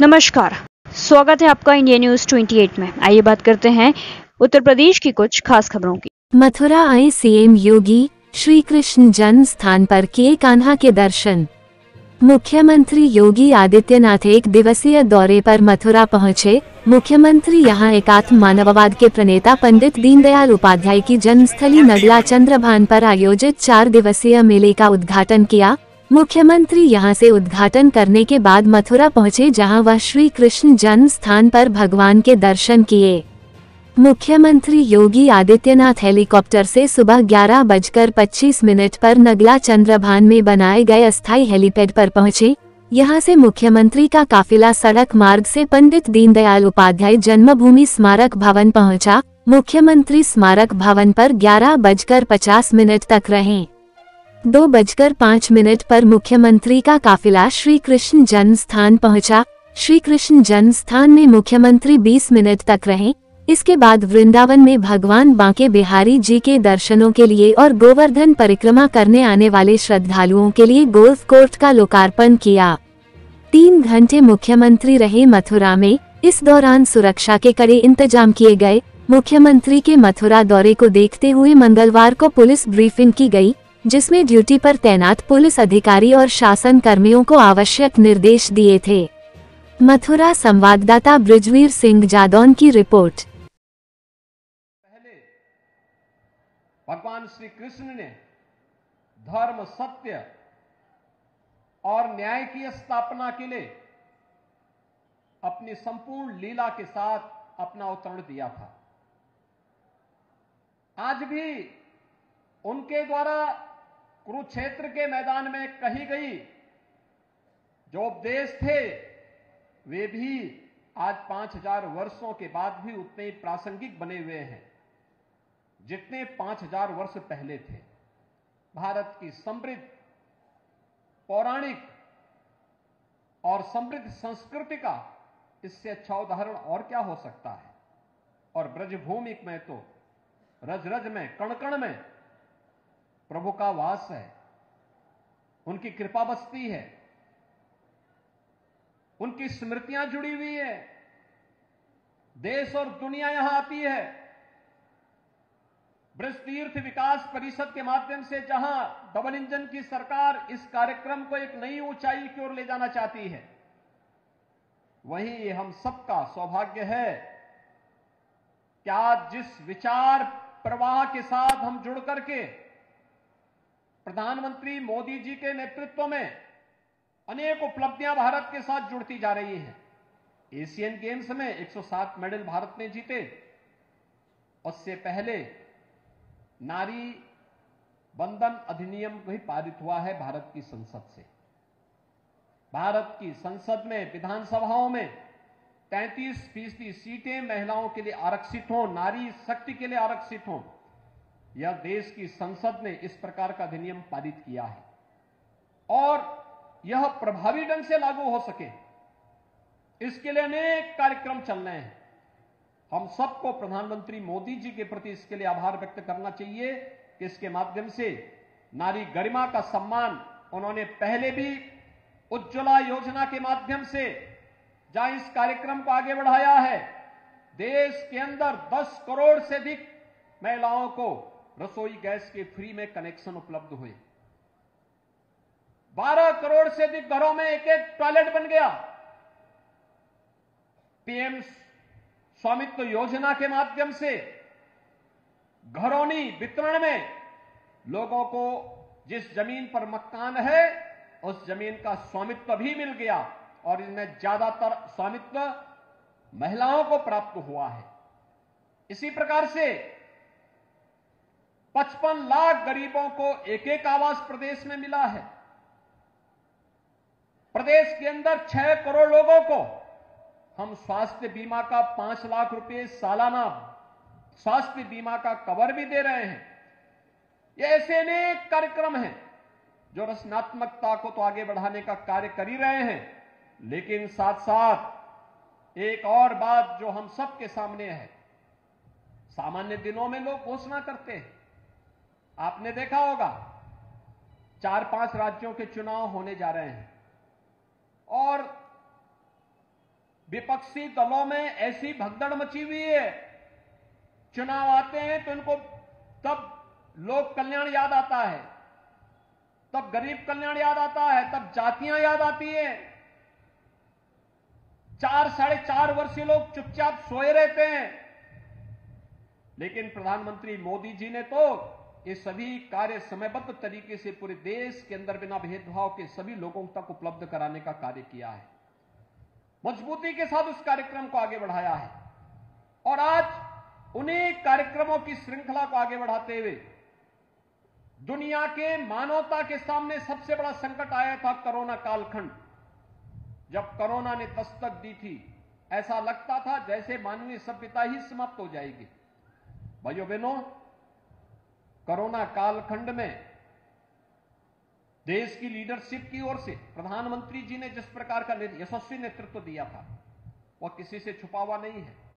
नमस्कार, स्वागत है आपका इंडिया न्यूज 28 में। आइए बात करते हैं उत्तर प्रदेश की कुछ खास खबरों की। मथुरा आए सीएम योगी, श्री कृष्ण जन्म स्थान पर किए कान्हा के दर्शन। मुख्यमंत्री योगी आदित्यनाथ एक दिवसीय दौरे पर मथुरा पहुंचे। मुख्यमंत्री यहां एकात्म मानववाद के प्रणेता पंडित दीनदयाल उपाध्याय की जन्मस्थली नगला चंद्रभान पर आयोजित 4 दिवसीय मेले का उद्घाटन किया। मुख्यमंत्री यहां से उद्घाटन करने के बाद मथुरा पहुंचे, जहां वह श्री कृष्ण जन्म स्थान पर भगवान के दर्शन किए। मुख्यमंत्री योगी आदित्यनाथ हेलीकॉप्टर से सुबह 11:25 पर नगला चंद्रभान में बनाए गए अस्थायी हेलीपैड पर पहुंचे। यहां से मुख्यमंत्री का काफिला सड़क मार्ग से पंडित दीनदयाल उपाध्याय जन्मभूमि स्मारक भवन पहुंचा। मुख्यमंत्री स्मारक भवन पर 11:50 तक रहे। 2:05 पर मुख्यमंत्री का काफिला श्री कृष्ण जन्म स्थान पहुंचा। श्री कृष्ण जन्म स्थान में मुख्यमंत्री 20 मिनट तक रहे। इसके बाद वृंदावन में भगवान बांके बिहारी जी के दर्शनों के लिए और गोवर्धन परिक्रमा करने आने वाले श्रद्धालुओं के लिए गोल्फ कोर्ट का लोकार्पण किया। 3 घंटे मुख्यमंत्री रहे मथुरा में। इस दौरान सुरक्षा के कड़े इंतजाम किए गए। मुख्यमंत्री के मथुरा दौरे को देखते हुए मंगलवार को पुलिस ब्रीफिंग की गई, जिसमें ड्यूटी पर तैनात पुलिस अधिकारी और शासन कर्मियों को आवश्यक निर्देश दिए थे। मथुरा संवाददाता ब्रिजवीर सिंह जादौन की रिपोर्ट। भगवान श्री कृष्ण ने धर्म, सत्य और न्याय की स्थापना के लिए अपनी संपूर्ण लीला के साथ अपना अवतरण दिया था। आज भी उनके द्वारा कुरुक्षेत्र के मैदान में कही गई जो उपदेश थे, वे भी आज 5000 वर्षों के बाद भी उतने ही प्रासंगिक बने हुए हैं जितने 5000 वर्ष पहले थे। भारत की समृद्ध पौराणिक और समृद्ध संस्कृति का इससे अच्छा उदाहरण और क्या हो सकता है। और ब्रजभूमि में तो रज रज में, कण कण में प्रभु का वास है, उनकी कृपा बसती है, उनकी स्मृतियां जुड़ी हुई है। देश और दुनिया यहां आती है। ब्रज तीर्थ विकास परिषद के माध्यम से जहां डबल इंजन की सरकार इस कार्यक्रम को एक नई ऊंचाई की ओर ले जाना चाहती है, वहीं ये हम सबका सौभाग्य है कि आज जिस विचार प्रवाह के साथ हम जुड़ करके प्रधानमंत्री मोदी जी के नेतृत्व में अनेक उपलब्धियां भारत के साथ जुड़ती जा रही हैं। एशियन गेम्स में 107 मेडल भारत ने जीते। उससे पहले नारी बंधन अधिनियम भी पारित हुआ है भारत की संसद से। भारत की संसद में, विधानसभाओं में 33% सीटें महिलाओं के लिए आरक्षित हों, नारी शक्ति के लिए आरक्षित हों। यह देश की संसद ने इस प्रकार का अधिनियम पारित किया है और यह प्रभावी ढंग से लागू हो सके, इसके लिए अनेक कार्यक्रम चल रहे हैं। हम सबको प्रधानमंत्री मोदी जी के प्रति इसके लिए आभार व्यक्त करना चाहिए कि इसके माध्यम से नारी गरिमा का सम्मान उन्होंने पहले भी उज्ज्वला योजना के माध्यम से जहां इस कार्यक्रम को आगे बढ़ाया है, देश के अंदर 10 करोड़ से अधिक महिलाओं को रसोई गैस के फ्री में कनेक्शन उपलब्ध हुए। 12 करोड़ से अधिक घरों में एक टॉयलेट बन गया। पीएम स्वामित्व योजना के माध्यम से घरौनी वितरण में लोगों को जिस जमीन पर मकान है उस जमीन का स्वामित्व भी मिल गया और इनमें ज्यादातर स्वामित्व महिलाओं को प्राप्त हुआ है। इसी प्रकार से 55 लाख गरीबों को एक आवास प्रदेश में मिला है। प्रदेश के अंदर 6 करोड़ लोगों को हम स्वास्थ्य बीमा का 5 लाख रुपए सालाना स्वास्थ्य बीमा का कवर भी दे रहे हैं। ये ऐसे अनेक कार्यक्रम हैं जो रचनात्मकता को तो आगे बढ़ाने का कार्य कर ही रहे हैं, लेकिन साथ साथ एक और बात जो हम सबके सामने है, सामान्य दिनों में लोग घोषणा करते हैं। आपने देखा होगा 4-5 राज्यों के चुनाव होने जा रहे हैं और विपक्षी दलों में ऐसी भगदड़ मची हुई है, चुनाव आते हैं तो इनको तब लोक कल्याण याद आता है, तब गरीब कल्याण याद आता है, तब जातियां याद आती है। 4-4.5 वर्षीय लोग चुपचाप सोए रहते हैं, लेकिन प्रधानमंत्री मोदी जी ने तो ये सभी कार्य समयबद्ध तरीके से पूरे देश के अंदर बिना भेदभाव के सभी लोगों तक उपलब्ध कराने का कार्य किया है, मजबूती के साथ उस कार्यक्रम को आगे बढ़ाया है। और आज उन्हीं कार्यक्रमों की श्रृंखला को आगे बढ़ाते हुए दुनिया के मानवता के सामने सबसे बड़ा संकट आया था कोरोना कालखंड। जब कोरोना ने दस्तक दी थी, ऐसा लगता था जैसे मानवीय सभ्यता ही समाप्त हो जाएगी। भाइयों बहनों, कोरोना कालखंड में देश की लीडरशिप की ओर से प्रधानमंत्री जी ने जिस प्रकार का यशस्वी नेतृत्व दिया था, वह किसी से छुपा हुआ नहीं है।